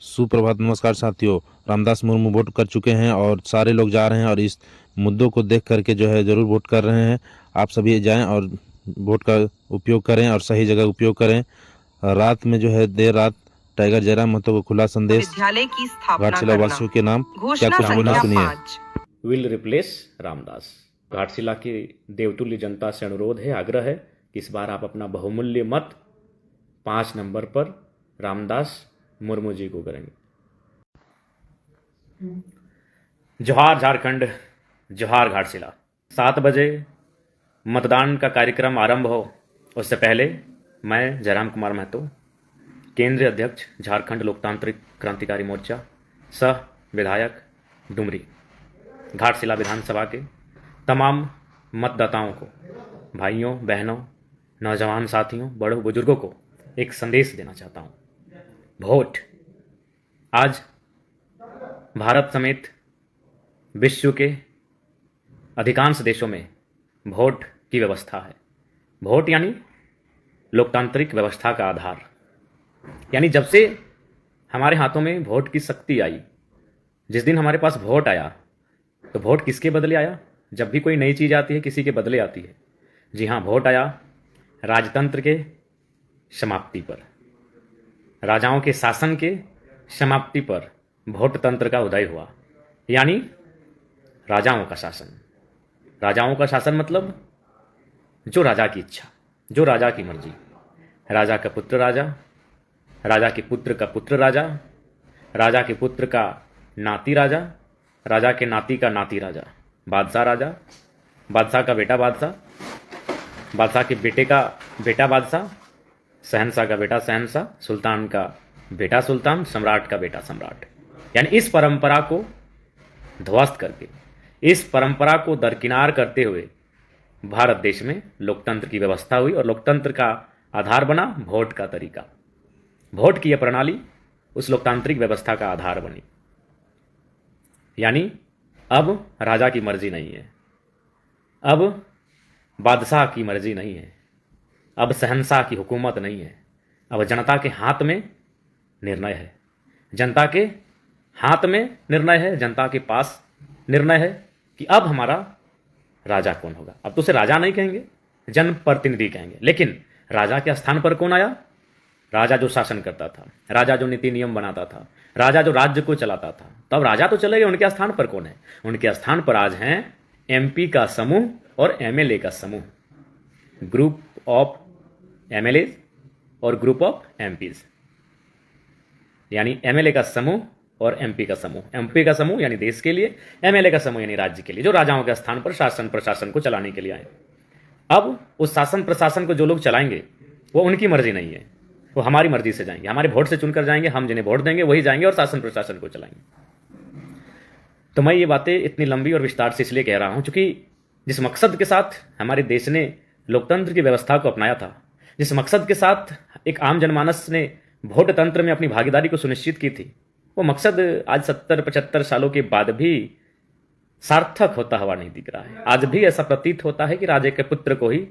सुप्रभात, नमस्कार साथियों। रामदास मुर्मू वोट कर चुके हैं और सारे लोग जा रहे हैं और इस मुद्दों को देख करके जो है ज़रूर वोट कर रहे हैं। आप सभी जाएं और वोट का उपयोग करें और सही जगह उपयोग करें। रात में जो है देर रात टाइगर जयराम महतो को खुला संदेश, विद्यालय की स्थापना घाटशिला करना। वासियों के नाम क्या घोषणा कुछ बोला संख्या सुनिए। 5। Will replace Ramdas. घाटशिला की देवतुल्य जनता से अनुरोध है, आग्रह है कि इस बार आप अपना बहुमूल्य मत 5 नंबर पर रामदास मुर्मू जी को करेंगे। जोहार झारखंड, जोहार घाटशिला। 7 बजे मतदान का कार्यक्रम आरंभ हो उससे पहले मैं जयराम कुमार महतो, केंद्रीय अध्यक्ष झारखंड लोकतांत्रिक क्रांतिकारी मोर्चा, सह विधायक डुमरी, घाटशिला विधानसभा के तमाम मतदाताओं को, भाइयों बहनों, नौजवान साथियों, बड़ों बुजुर्गों को एक संदेश देना चाहता हूँ। वोट आज भारत समेत विश्व के अधिकांश देशों में वोट की व्यवस्था है। वोट यानी लोकतांत्रिक व्यवस्था का आधार। यानी जब से हमारे हाथों में वोट की शक्ति आई, जिस दिन हमारे पास वोट आया, तो वोट किसके बदले आया? जब भी कोई नई चीज़ आती है किसी के बदले आती है। जी हाँ, वोट आया राजतंत्र के समाप्ति पर, राजाओं के शासन के समाप्ति पर वोट तंत्र का उदय हुआ। यानी राजाओं का शासन। राजाओं का शासन मतलब जो राजा की इच्छा, जो राजा की मर्जी। राजा का पुत्र राजा, राजा के पुत्र का पुत्र राजा, राजा के पुत्र का नाती राजा, राजा के नाती का नाती राजा, बादशाह राजा, बादशाह का बेटा बादशाह, बादशाह के बेटे का बेटा बादशाह, शहंशाह का बेटा शहंशाह, सुल्तान का बेटा सुल्तान, सम्राट का बेटा सम्राट। यानी इस परंपरा को ध्वस्त करके, इस परंपरा को दरकिनार करते हुए भारत देश में लोकतंत्र की व्यवस्था हुई और लोकतंत्र का आधार बना वोट का तरीका। वोट की यह प्रणाली उस लोकतांत्रिक व्यवस्था का आधार बनी। यानी अब राजा की मर्जी नहीं है, अब बादशाह की मर्जी नहीं है, अब शहंशाह की हुकूमत नहीं है, अब जनता के हाथ में निर्णय है। जनता के हाथ में निर्णय है, जनता के पास निर्णय है कि अब हमारा राजा कौन होगा। अब तो उसे राजा नहीं कहेंगे, जनप्रतिनिधि कहेंगे। लेकिन राजा के स्थान पर कौन आया? राजा जो शासन करता था, राजा जो नीति नियम बनाता था, राजा जो राज्य को चलाता था। तब राजा तो चले गए, उनके स्थान पर कौन है? उनके स्थान पर आज हैं एमपी का समूह और एमएलए का समूह, ग्रुप ऑफ एमएलए और ग्रुप ऑफ एमपीज। यानी एमएलए का समूह और एमपी का समूह। एमपी का समूह यानी देश के लिए, एमएलए का समूह यानी राज्य के लिए, जो राजाओं के स्थान पर शासन प्रशासन को चलाने के लिए आए। अब उस शासन प्रशासन को जो लोग चलाएंगे वो उनकी मर्जी नहीं है, वो हमारी मर्जी से जाएंगे, हमारे वोट से चुनकर जाएंगे। हम जिन्हें वोट देंगे वही जाएंगे और शासन प्रशासन को चलाएंगे। तो मैं ये बातें इतनी लंबी और विस्तार से इसलिए कह रहा हूं क्योंकि जिस मकसद के साथ हमारे देश ने लोकतंत्र की व्यवस्था को अपनाया था, जिस मकसद के साथ एक आम जनमानस ने वोट तंत्र में अपनी भागीदारी को सुनिश्चित की थी, वो मकसद आज 70-75 सालों के बाद भी सार्थक होता हुआ नहीं दिख रहा है। आज भी ऐसा प्रतीत होता है कि राजा के पुत्र को ही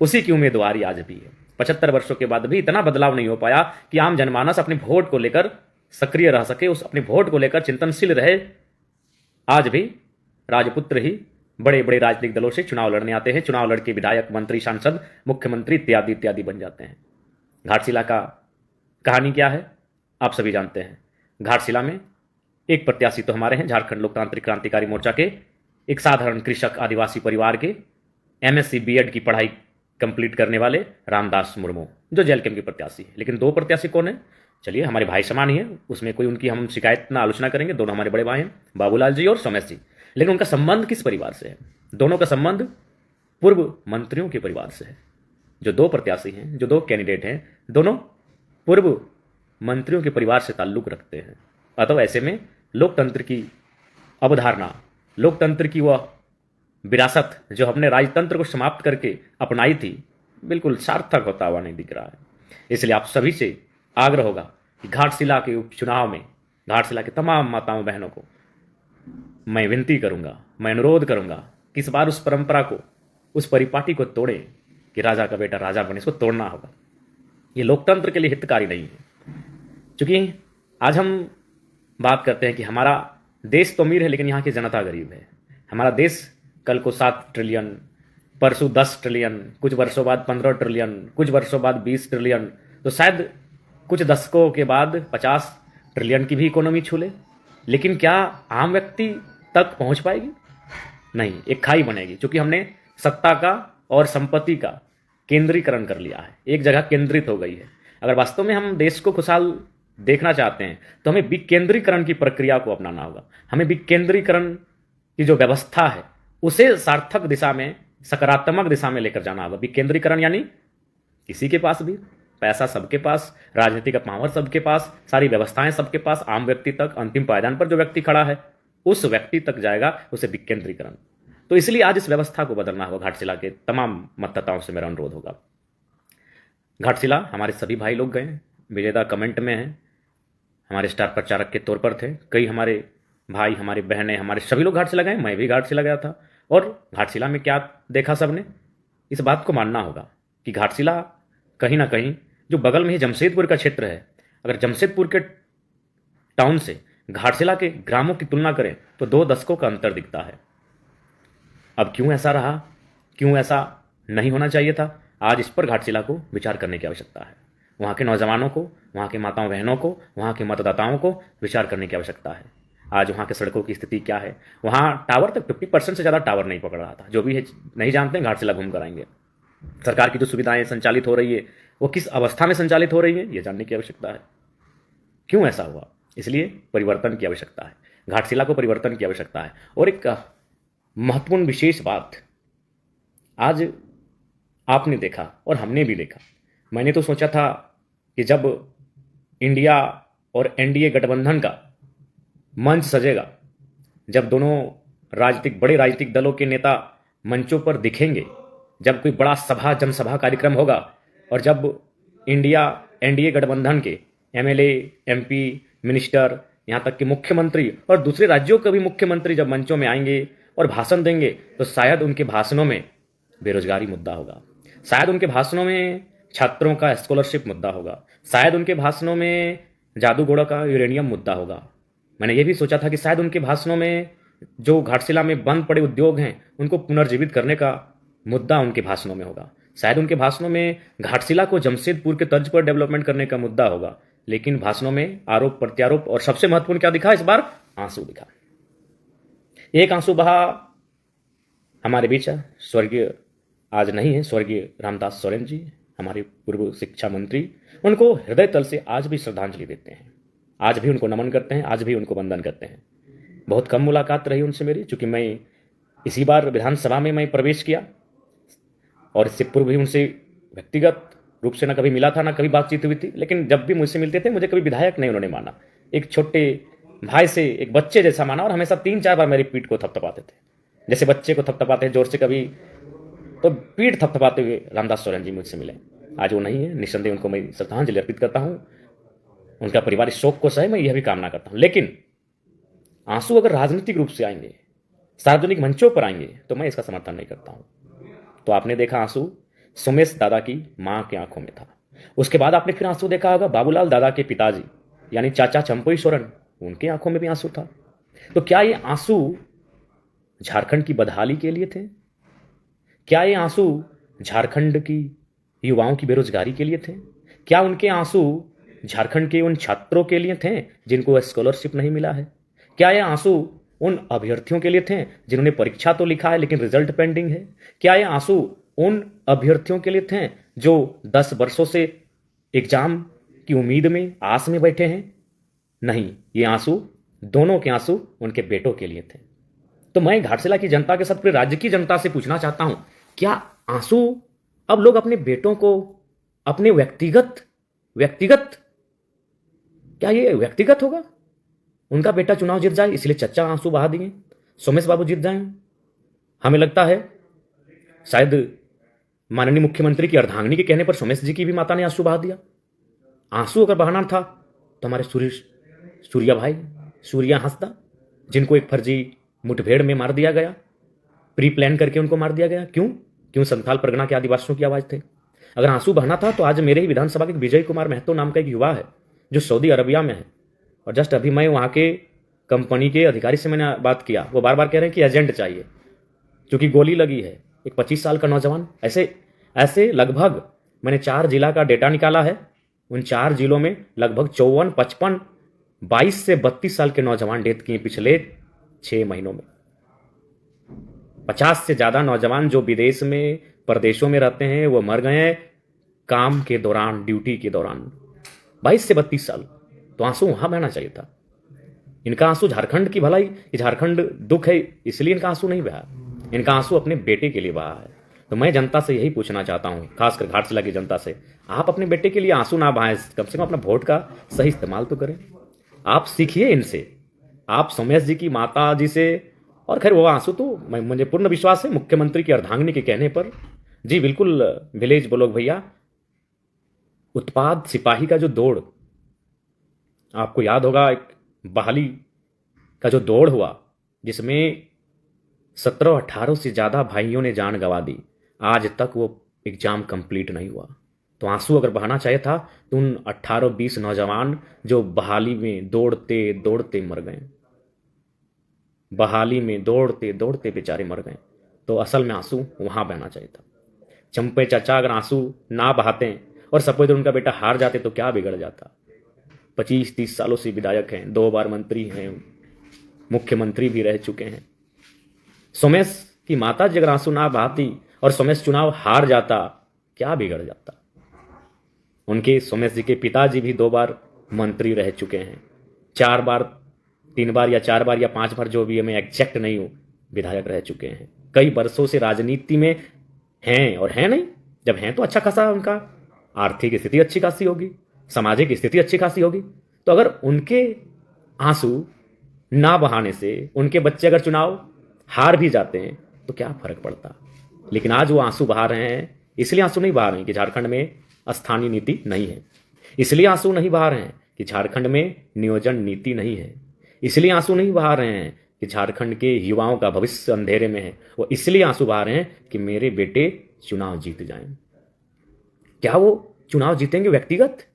उसी की उम्मीदवारी आज भी है। 75 वर्षों के बाद भी इतना बदलाव नहीं हो पाया कि आम जनमानस अपने वोट को लेकर सक्रिय रह सके, उस अपने वोट को लेकर चिंतनशील रहे। आज भी राजपुत्र ही बड़े बड़े राजनीतिक दलों से चुनाव लड़ने आते हैं, चुनाव लड़के विधायक, मंत्री, सांसद, मुख्यमंत्री इत्यादि इत्यादि बन जाते हैं। घाटशिला का कहानी क्या है आप सभी जानते हैं। घाटशिला में एक प्रत्याशी तो हमारे हैं, झारखंड लोकतांत्रिक क्रांतिकारी मोर्चा के एक साधारण कृषक आदिवासी परिवार के एमएससी बीएड की पढ़ाई कंप्लीट करने वाले रामदास मुर्मू, जो जेएलकेएम के प्रत्याशी है। लेकिन 2 प्रत्याशी कौन है? चलिए, हमारे भाई समान ही है, उसमें कोई उनकी हम शिकायत ना आलोचना करेंगे। दोनों हमारे बड़े भाई हैं, बाबूलाल जी और सोमेश जी। लेकिन उनका संबंध किस परिवार से है? दोनों का संबंध पूर्व मंत्रियों के परिवार से है। जो 2 प्रत्याशी हैं, जो 2 कैंडिडेट हैं, दोनों पूर्व मंत्रियों के परिवार से ताल्लुक रखते हैं। अतः ऐसे में लोकतंत्र की अवधारणा, लोकतंत्र की वह विरासत जो हमने राजतंत्र को समाप्त करके अपनाई थी, बिल्कुल सार्थक होता हुआ नहीं दिख रहा है। इसलिए आप सभी से आग्रह होगा कि घाटशिला के उपचुनाव में घाटशिला के तमाम माताओं बहनों को मैं विनती करूंगा, मैं अनुरोध करूंगा कि इस बार उस परंपरा को, उस परिपाटी को तोड़ें कि राजा का बेटा राजा बने। इसको तोड़ना होगा। ये लोकतंत्र के लिए हितकारी नहीं है, क्योंकि आज हम बात करते हैं कि हमारा देश तो अमीर है लेकिन यहाँ की जनता गरीब है। हमारा देश कल को 7 ट्रिलियन, परसों 10 ट्रिलियन, कुछ वर्षों बाद 15 ट्रिलियन, कुछ वर्षों बाद 20 ट्रिलियन, तो शायद कुछ दशकों के बाद 50 ट्रिलियन की भी इकोनॉमी छू ले। लेकिन क्या आम व्यक्ति तक पहुंच पाएगी? नहीं, एक खाई बनेगी, क्योंकि हमने सत्ता का और संपत्ति का केंद्रीकरण कर लिया है, एक जगह केंद्रित हो गई है। अगर वास्तव में हम देश को खुशहाल देखना चाहते हैं तो हमें विकेंद्रीकरण की प्रक्रिया को अपनाना होगा। हमें विकेंद्रीकरण की जो व्यवस्था है उसे सार्थक दिशा में, सकारात्मक दिशा में लेकर जाना होगा। विकेंद्रीकरण यानी किसी के पास भी पैसा, सबके पास राजनीति का पावर, सबके पास सारी व्यवस्थाएं, सबके पास, आम व्यक्ति तक, अंतिम पायदान पर जो व्यक्ति खड़ा है उस व्यक्ति तक जाएगा, उसे विकेंद्रीकरण। तो इसलिए आज इस व्यवस्था को बदलना होगा। घाटशिला के तमाम मतदाताओं से मेरा अनुरोध होगा। घाटशिला हमारे सभी भाई लोग गए, विजेता कमेंट में हैं, हमारे स्टार प्रचारक के तौर पर थे। कई हमारे भाई, हमारी बहनें, हमारे सभी लोग घाटशिला गए, मैं भी घाटशिला गया था। और घाटशिला में क्या देखा सबने, इस बात को मानना होगा कि घाटशिला कहीं ना कहीं जो बगल में ही जमशेदपुर का क्षेत्र है, अगर जमशेदपुर के टाउन से घाटशिला के ग्रामों की तुलना करें तो 2 दशकों का अंतर दिखता है। अब क्यों ऐसा रहा, क्यों ऐसा नहीं होना चाहिए था, आज इस पर घाटशिला को विचार करने की आवश्यकता है। वहाँ के नौजवानों को, वहाँ के माताओं बहनों को, वहाँ के मतदाताओं को विचार करने की आवश्यकता है। आज वहाँ के सड़कों की स्थिति क्या है? वहाँ टावर तक 50% से ज़्यादा टावर नहीं पकड़ रहा था। जो भी है नहीं जानते हैं, घाटशिला घूम कर आएंगे। सरकार की जो सुविधाएं संचालित हो रही है वो किस अवस्था में संचालित हो रही है, ये जानने की आवश्यकता है। क्यों ऐसा हुआ? इसलिए परिवर्तन की आवश्यकता है, घाटशिला को परिवर्तन की आवश्यकता है। और एक महत्वपूर्ण विशेष बात आज आपने देखा और हमने भी देखा। मैंने तो सोचा था कि जब इंडिया और एनडीए गठबंधन का मंच सजेगा, जब दोनों बड़े राजनीतिक दलों के नेता मंचों पर दिखेंगे, जब कोई बड़ा जनसभा कार्यक्रम होगा, और जब इंडिया एनडीए गठबंधन के एमएलए, एमपी, मिनिस्टर, यहाँ तक कि मुख्यमंत्री और दूसरे राज्यों के भी मुख्यमंत्री जब मंचों में आएंगे और भाषण देंगे, तो शायद उनके भाषणों में बेरोजगारी मुद्दा होगा, शायद उनके भाषणों में छात्रों का स्कॉलरशिप मुद्दा होगा, शायद उनके भाषणों में जादूगोड़ा का यूरेनियम मुद्दा होगा। मैंने ये भी सोचा था कि शायद उनके भाषणों में जो घाटशिला में बंद पड़े उद्योग हैं उनको पुनर्जीवित करने का मुद्दा उनके भाषणों में होगा, शायद उनके भाषणों में घाटशिला को जमशेदपुर के तर्ज पर डेवलपमेंट करने का मुद्दा होगा। लेकिन भाषणों में आरोप प्रत्यारोप, और सबसे महत्वपूर्ण क्या दिखा इस बार? आंसू दिखा। एक आंसू बहा हमारे बीच स्वर्गीय, आज नहीं है, स्वर्गीय रामदास सोरेन जी, हमारे पूर्व शिक्षा मंत्री। उनको हृदय तल से आज भी श्रद्धांजलि देते हैं, आज भी उनको नमन करते हैं, आज भी उनको वंदन करते हैं। बहुत कम मुलाकात रही उनसे मेरी, चूंकि मैं इसी बार विधानसभा में मैं प्रवेश किया, और इससे पूर्व भी उनसे व्यक्तिगत रूप से ना कभी मिला था, ना कभी बातचीत हुई थी। लेकिन जब भी मुझसे मिलते थे, मुझे कभी विधायक नहीं उन्होंने माना, एक छोटे भाई से, एक बच्चे जैसा माना, और हमेशा 3-4 बार मेरी पीठ को थपथपाते थे, जैसे बच्चे को थपथपाते हैं जोर से कभी, तो पीठ थपथपाते हुए रामदास सोरेन जी मुझसे मिले। आज वो नहीं है, निस्संदेह उनको मैं श्रद्धांजलि अर्पित करता हूँ, उनका परिवार इस शोक को सहे, मैं यह भी कामना करता हूँ। लेकिन आंसू अगर राजनीतिक रूप से आएंगे, सार्वजनिक मंचों पर आएंगे, तो मैं इसका समर्थन नहीं करता हूँ। तो आपने देखा आंसू सोमेश दादा की मां की आंखों में था, उसके बाद आपने फिर आंसू देखा होगा बाबूलाल दादा के पिताजी यानी चाचा चंपोई सोरेन, उनकी आंखों में भी आंसू था। तो क्या ये आंसू झारखंड की बदहाली के लिए थे? क्या ये आंसू झारखंड की युवाओं की बेरोजगारी के लिए थे? क्या उनके आंसू झारखंड के उन छात्रों के लिए थे जिनको स्कॉलरशिप नहीं मिला है? क्या ये आंसू उन अभ्यर्थियों के लिए थे जिन्होंने परीक्षा तो लिखा है लेकिन रिजल्ट पेंडिंग है? क्या ये आंसू उन अभ्यर्थियों के लिए थे जो 10 वर्षों से एग्जाम की उम्मीद में, आस में बैठे हैं? नहीं, ये आंसू, दोनों के आंसू उनके बेटों के लिए थे। तो मैं घाटशिला की जनता के साथ पूरे राज्य की जनता से पूछना चाहता हूं, क्या आंसू अब लोग अपने बेटों को, अपने व्यक्तिगत, क्या ये व्यक्तिगत होगा? उनका बेटा चुनाव जीत जाए इसलिए चच्चा आंसू बहा दिए, सोमेश बाबू जीत जाए। हमें लगता है शायद माननीय मुख्यमंत्री की अर्धांगिनी के कहने पर सोमेश जी की भी माता ने आंसू बहा दिया। आंसू अगर बहाना था तो हमारे सूर्या भाई, सूर्या हंसदा, जिनको एक फर्जी मुठभेड़ में मार दिया गया, प्री प्लान करके उनको मार दिया गया। क्यों? संथाल परगना के आदिवासियों की आवाज थे। अगर आंसू बहना था तो आज मेरे ही विधानसभा के विजय कुमार महतो नाम का एक युवा है जो सऊदी अरबिया में है, और जस्ट अभी मैं वहाँ के कंपनी के अधिकारी से मैंने बात किया, वो बार बार कह रहे हैं कि एजेंट चाहिए, क्योंकि गोली लगी है। एक 25 साल का नौजवान, ऐसे ऐसे लगभग मैंने 4 जिला का डेटा निकाला है, उन 4 जिलों में लगभग 54, 55, 22 से 32 साल के नौजवान डेथ किए पिछले 6 महीनों में। 50 से ज़्यादा नौजवान जो विदेश में, प्रदेशों में रहते हैं, वो मर गए हैं काम के दौरान, ड्यूटी के दौरान। 22 से 32 साल, तो आंसू वहां बहना चाहिए था। इनका आंसू झारखंड की भलाई, झारखंड दुख है इसलिए इनका आंसू नहीं बहा, इनका आंसू अपने बेटे के लिए बहा है। तो मैं जनता से यही पूछना चाहता हूं, खासकर घाटशिला की जनता से, आप अपने बेटे के लिए आंसू ना बहाएं, कम से कम अपना वोट का सही इस्तेमाल तो करें। आप सीखिए इनसे, आप सोमेश जी की माता जी से। और खैर वो आंसू तो मुझे पूर्ण विश्वास है मुख्यमंत्री की अर्धांगिनी के कहने पर, जी बिल्कुल विलेज ब्लॉक भैया, उत्पाद सिपाही का जो दौड़, आपको याद होगा एक बहाली का जो दौड़ हुआ जिसमें 17-18 से ज़्यादा भाइयों ने जान गंवा दी, आज तक वो एग्ज़ाम कंप्लीट नहीं हुआ। तो आंसू अगर बहाना चाहिए था तो उन 18-20 नौजवान जो बहाली में दौड़ते दौड़ते मर गए, बहाली में दौड़ते दौड़ते बेचारे मर गए, तो असल में आंसू वहाँ बहना चाहिए था। चंपे चाचा अगर आंसू ना बहाते और सपोज उनका बेटा हार जाते तो क्या बिगड़ जाता। 25-30 सालों से विधायक हैं, 2 बार मंत्री हैं, मुख्यमंत्री भी रह चुके हैं। सोमेश की माता जी अगर आंसू ना बहाती और सोमेश चुनाव हार जाता, क्या बिगड़ जाता। उनके सोमेश जी के पिताजी भी 2 बार मंत्री रह चुके हैं, 4 बार, 3 बार या 4 बार या 5 बार, जो भी है मैं एग्जैक्ट नहीं हूं, विधायक रह चुके हैं। कई वर्षों से राजनीति में हैं, और हैं नहीं, जब हैं तो अच्छा खासा उनका आर्थिक स्थिति अच्छी खासी होगी, सामाजिक स्थिति अच्छी खासी होगी। तो अगर उनके आंसू ना बहाने से उनके बच्चे अगर चुनाव हार भी जाते हैं तो क्या फर्क पड़ता। लेकिन आज वो आंसू बहा रहे हैं, इसलिए आंसू नहीं बहा रहे हैं कि झारखंड में स्थानीय नीति नहीं है, इसलिए आंसू नहीं बहा रहे हैं कि झारखंड में नियोजन नीति नहीं है, इसलिए आंसू नहीं बहा रहे हैं कि झारखंड के युवाओं का भविष्य अंधेरे में है, वो इसलिए आंसू बहा रहे हैं कि मेरे बेटे चुनाव जीत जाएं। क्या वो चुनाव जीतेंगे व्यक्तिगत?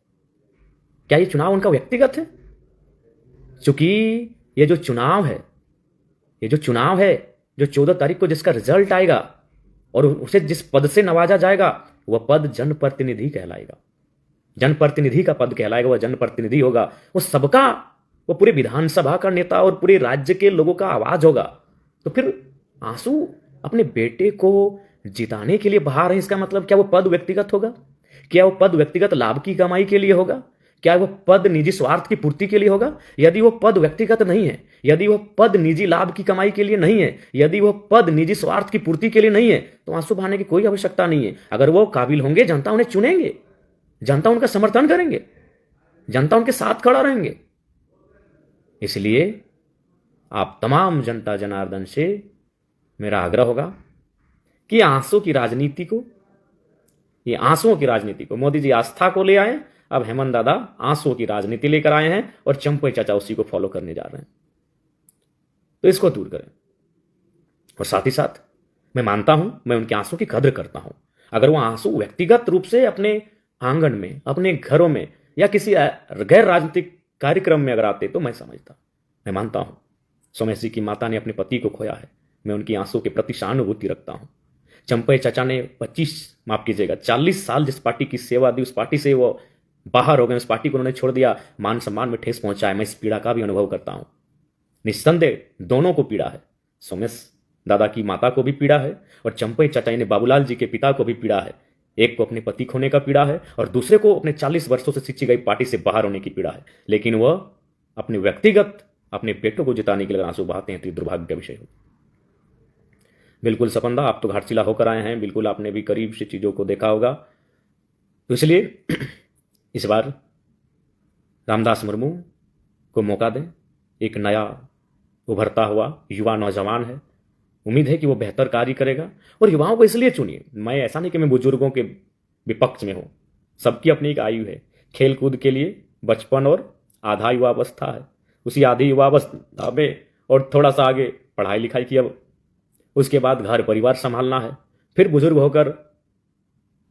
क्या ये चुनाव उनका व्यक्तिगत है? क्योंकि ये जो चुनाव है, ये जो चुनाव है, जो 14 तारीख को जिसका रिजल्ट आएगा और उसे जिस पद से नवाजा जाएगा, वह पद जनप्रतिनिधि कहलाएगा। जनप्रतिनिधि का पद कहलाएगा, वह जनप्रतिनिधि होगा, वो सबका, वो पूरे विधानसभा का नेता और पूरे राज्य के लोगों का आवाज होगा। तो फिर आंसू अपने बेटे को जिताने के लिए बहा रहे हैं, इसका मतलब क्या वो पद व्यक्तिगत होगा? क्या वो पद व्यक्तिगत लाभ की कमाई के लिए होगा? क्या वो पद निजी स्वार्थ की पूर्ति के लिए होगा? यदि वो पद व्यक्तिगत नहीं है, यदि वो पद निजी लाभ की कमाई के लिए नहीं है, यदि वो पद निजी स्वार्थ की पूर्ति के लिए नहीं है, तो आंसू बहाने की कोई आवश्यकता नहीं है। अगर वो काबिल होंगे, जनता उन्हें चुनेंगे, जनता उनका समर्थन करेंगे, जनता उनके साथ खड़ा रहेंगे। इसलिए आप तमाम जनता जनार्दन से मेरा आग्रह होगा कि आंसू की राजनीति को, ये आंसुओं की राजनीति को, मोदी जी आस्था को ले आए, अब हेमंत दादा आंसुओं की राजनीति लेकर आए हैं और चंपई चाचा उसी को फॉलो करने जा रहे हैं। तो इसको दूर करें। और साथ ही साथ मैं मानता हूं, मैं उनके आंसू की कद्र करता हूं। अगर वो आंसू व्यक्तिगत रूप से अपने आंगन में, अपने घरों में या किसी गैर राजनीतिक कार्यक्रम में अगर आते तो मैं समझता, मैं मानता हूं सोमेश जी की माता ने अपने पति को खोया है, मैं उनकी आंसू के प्रति सहानुभूति रखता हूं। चंपई चाचा ने 40 साल जिस पार्टी की सेवा दी, उस पार्टी से वो बाहर हो गए, उस पार्टी को उन्होंने छोड़ दिया, मान सम्मान में ठेस पहुंचाए, मैं इस पीड़ा का भी अनुभव करता हूं। निस्संदेह दोनों को पीड़ा है, सोमेश दादा की माता को भी पीड़ा है और चंपई चाचा यानी बाबूलाल जी के पिता को भी पीड़ा है। एक को अपने पति खोने का पीड़ा है और दूसरे को अपने 40 वर्षों से सिंची गई पार्टी से बाहर होने की पीड़ा है। लेकिन वह अपने व्यक्तिगत अपने बेटों को जिताने के लिए आंसू बहाते हैं तो दुर्भाग्य का विषय हो। बिल्कुल सपंदा, आप तो घाटशिला होकर आए हैं, बिल्कुल आपने भी करीब से चीज़ों को देखा होगा। तो इसलिए इस बार रामदास मुर्मू को मौका दें। एक नया उभरता हुआ युवा नौजवान है, उम्मीद है कि वो बेहतर कार्य करेगा। और युवाओं को इसलिए चुनिए, मैं ऐसा नहीं कि मैं बुजुर्गों के विपक्ष में हूँ, सबकी अपनी एक आयु है। खेल कूद के लिए बचपन और आधा युवावस्था है, उसी आधी युवावस्था में और थोड़ा सा आगे पढ़ाई लिखाई की, अब उसके बाद घर परिवार संभालना है, फिर बुजुर्ग होकर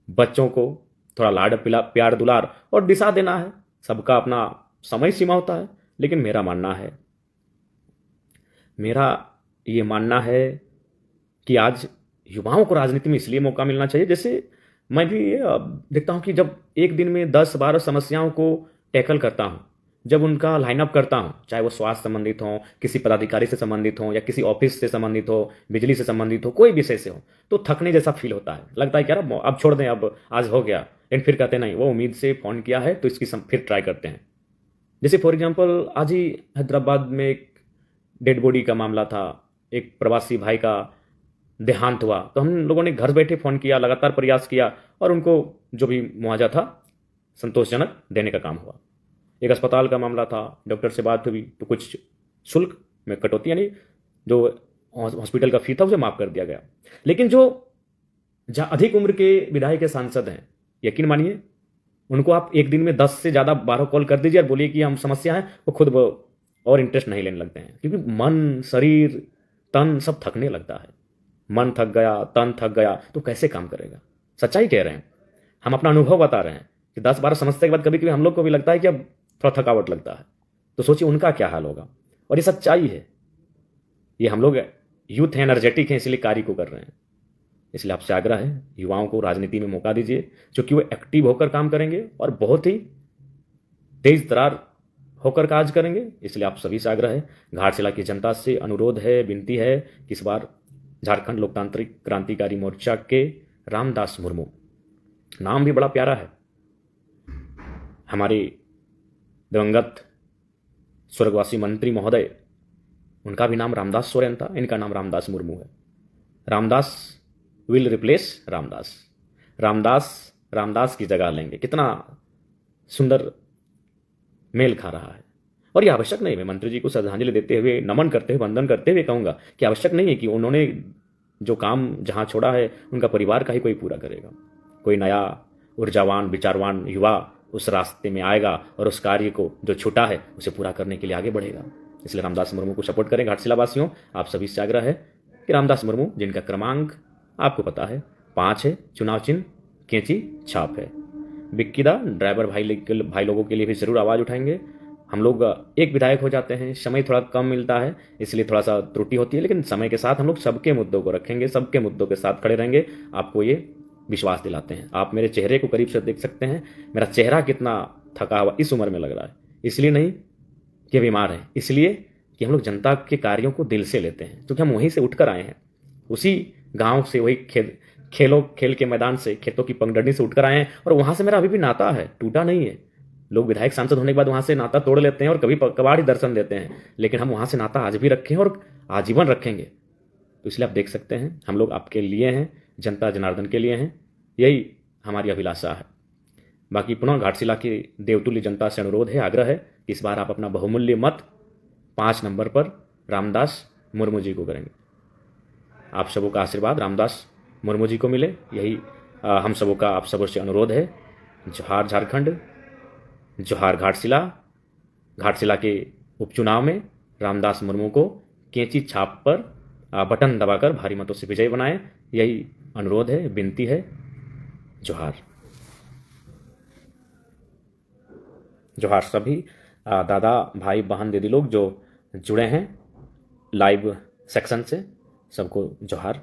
बच्चों को थोड़ा लाड प्यार दुलार और दिशा देना है। सबका अपना समय सीमा होता है, लेकिन मेरा ये मानना है कि आज युवाओं को राजनीति में इसलिए मौका मिलना चाहिए, जैसे मैं भी देखता हूँ कि जब एक दिन में 10-12 समस्याओं को टैकल करता हूँ, जब उनका लाइनअप करता हूँ, चाहे वो स्वास्थ्य संबंधित हो, किसी पदाधिकारी से संबंधित हो, या किसी ऑफिस से संबंधित हो, बिजली से संबंधित हो, कोई विषय से हो, तो थकने जैसा फील होता है। लगता है कि यार अब छोड़ दें, अब आज हो गया। लेकिन फिर कहते नहीं, वो उम्मीद से फ़ोन किया है तो इसकी फिर ट्राई करते हैं। जैसे फॉर एग्जाम्पल आज ही हैदराबाद में एक डेड बॉडी का मामला था, एक प्रवासी भाई का देहांत हुआ, तो हम लोगों ने घर बैठे फ़ोन किया, लगातार प्रयास किया और उनको जो भी मुआवजा था संतोषजनक देने का काम हुआ। एक अस्पताल का मामला था, डॉक्टर से बात हुई तो कुछ शुल्क में कटौती, यानी जो हॉस्पिटल का फी था उसे माफ़ कर दिया गया। लेकिन जो जहाँ अधिक उम्र के विधायक के सांसद हैं, यकीन मानिए उनको आप एक दिन में 10 से ज़्यादा 12 कॉल कर दीजिए और बोलिए कि हम समस्या है, वो खुद और इंटरेस्ट नहीं लेने लगते हैं, क्योंकि मन, शरीर, तन सब थकने लगता है। मन थक गया, तन थक गया तो कैसे काम करेगा। सच्चाई कह रहे हैं, हम अपना अनुभव बता रहे हैं कि 10-12 समस्या के बाद कभी कभी हम लोग को भी लगता है कि अब थोड़ा थकावट लगता है, तो सोचिए उनका क्या हाल होगा। और ये सच्चाई है, ये हम लोग यूथ हैं, एनर्जेटिक हैं, इसलिए कार्य को कर रहे हैं। इसलिए आपसे आग्रह है, युवाओं को राजनीति में मौका दीजिए, क्योंकि वो एक्टिव होकर काम करेंगे और बहुत ही तेज तरार होकर कार्य करेंगे। इसलिए आप सभी से आग्रह है, घाटशिला की जनता से अनुरोध है, विनती है कि इस बार झारखंड लोकतांत्रिक क्रांतिकारी मोर्चा के रामदास मुर्मू, नाम भी बड़ा प्यारा है, हमारे दिवंगत स्वर्गवासी मंत्री महोदय, उनका भी नाम रामदास सोरेन था, इनका नाम रामदास मुर्मू है। रामदास विल रिप्लेस रामदास, रामदास की जगह लेंगे। कितना सुंदर मेल खा रहा है। और ये आवश्यक नहीं, मैं मंत्री जी को श्रद्धांजलि देते हुए, नमन करते हुए, वंदन करते हुए कहूँगा कि आवश्यक नहीं है कि उन्होंने जो काम जहाँ छोड़ा है उनका परिवार का ही कोई पूरा करेगा। कोई नया ऊर्जावान, विचारवान युवा उस रास्ते में आएगा और उस कार्य को जो छूटा है उसे पूरा करने के लिए आगे बढ़ेगा। इसलिए रामदास मुर्मू को सपोर्ट करें। घाटशिला वासियों, आप सभी से आग्रह है कि रामदास मुर्मू, जिनका क्रमांक आपको पता है 5 है, चुनाव चिन्ह कैंची छाप है, बिक्कीदा ड्राइवर भाई लोगों के लिए भी ज़रूर आवाज़ उठाएंगे। हम लोग एक विधायक हो जाते हैं, समय थोड़ा कम मिलता है, इसलिए थोड़ा सा त्रुटि होती है, लेकिन समय के साथ हम लोग सबके मुद्दों को रखेंगे, सबके मुद्दों के साथ खड़े रहेंगे। आपको ये विश्वास दिलाते हैं। आप मेरे चेहरे को करीब से देख सकते हैं, मेरा चेहरा कितना थका हुआ इस उम्र में लग रहा है। इसलिए नहीं कि बीमार है, इसलिए कि हम लोग जनता के कार्यों को दिल से लेते हैं, क्योंकि हम वहीं से उठकर आए हैं, उसी गाँव से, वही खेल के मैदान से, खेतों की पगडंडी से उठकर आए हैं, और वहाँ से मेरा अभी भी नाता है, टूटा नहीं है। लोग विधायक सांसद होने के बाद वहाँ से नाता तोड़ लेते हैं और कभी कभार ही दर्शन देते हैं, लेकिन हम वहाँ से नाता आज भी रखें और आजीवन रखेंगे। तो इसलिए आप देख सकते हैं, हम लोग आपके लिए हैं, जनता जनार्दन के लिए हैं, यही हमारी अभिलाषा है। बाकी पुनः घाटशिला की देवतुल्य जनता से अनुरोध है, आग्रह है कि इस बार आप अपना बहुमूल्य मत 5 नंबर पर रामदास मुर्मू जी को करेंगे। आप सबों का आशीर्वाद रामदास मुर्मू जी को मिले, यही हम सबों का आप सबों से अनुरोध है। जोहार झारखंड, जोहार घाटशिला। घाटशिला के उपचुनाव में रामदास मुर्मू को कैंची छाप पर बटन दबाकर भारी मतों से विजयी बनाएं, यही अनुरोध है, विनती है। जोहार। जोहार सभी दादा, भाई, बहन, दीदी लोग जो जुड़े हैं लाइव सेक्शन से, सबको जोहार।